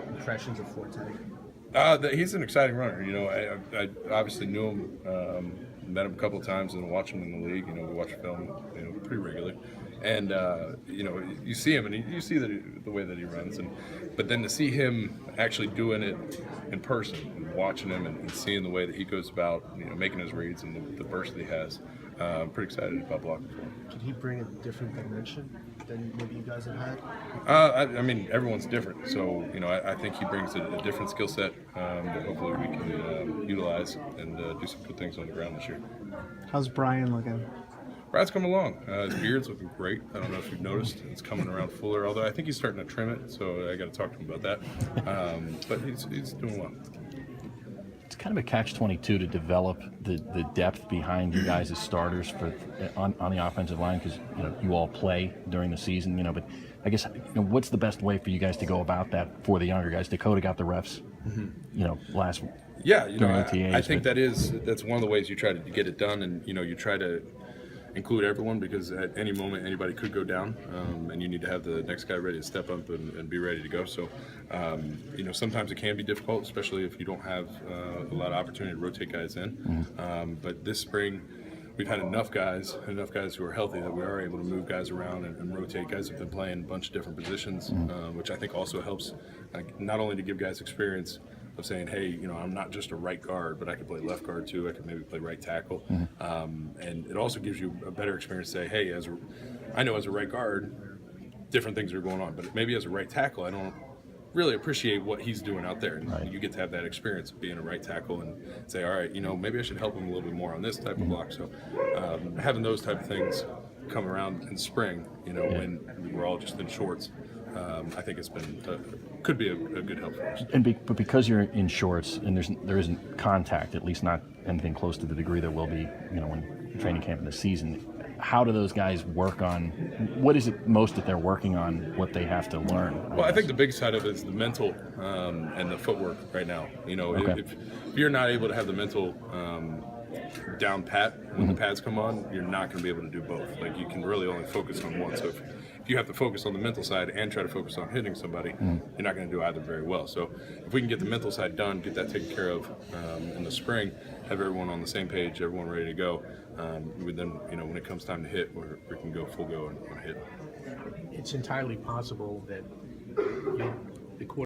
impressions of Forte? He's an exciting runner. I obviously knew him, met him a couple of times, and watched him in the league. We watch film, pretty regularly, and you see him, and you see the way that he runs, but then to see him actually doing it in person and watching him and seeing the way that he goes about, making his reads and the burst that he has, I'm pretty excited about blocking for him. Did he bring a different dimension than maybe you guys have had? I mean, everyone's different, so I think he brings a different skill set that hopefully we can utilize and do some good things on the ground this year. How's Brian looking? Brad's coming along. His beard's looking great. I don't know if you've noticed. It's coming around fuller, although I think he's starting to trim it, so I got to talk to him about that. But he's doing well. It's kind of a catch-22 to develop the depth behind you guys as starters on the offensive line, because you all play during the season. But I guess what's the best way for you guys to go about that for the younger guys? Dakota got the refs, last. Yeah, OTAs, I think that's one of the ways you try to get it done, and you try to include everyone, because at any moment anybody could go down, and you need to have the next guy ready to step up and be ready to go. So, sometimes it can be difficult, especially if you don't have a lot of opportunity to rotate guys in. But this spring, we've had enough guys who are healthy that we are able to move guys around and rotate. Guys have been playing a bunch of different positions, which I think also helps, not only to give guys experience of saying, hey, I'm not just a right guard, but I can play left guard too. I can maybe play right tackle. And it also gives you a better experience to say, hey, I know as a right guard, different things are going on, but maybe as a right tackle, I don't really appreciate what he's doing out there. And you get to have that experience of being a right tackle and say, all right, maybe I should help him a little bit more on this type of block. So having those type of things come around in spring, when we're all just in shorts, I think it's could be a good help for us. But because you're in shorts and there isn't contact, at least not anything close to the degree there will be, when training camp in the season, how do those guys work on, what is it most that they're working on, what they have to learn? Well, I think the big side of it is the mental and the footwork right now. If you're not able to have the mental down pat when the pads come on, you're not going to be able to do both. You can really only focus on one. So if you have to focus on the mental side and try to focus on hitting somebody, you're not going to do either very well. So if we can get the mental side done, get that taken care of in the spring, have everyone on the same page, everyone ready to go, then when it comes time to hit, we can go full go and hit. It's entirely possible that you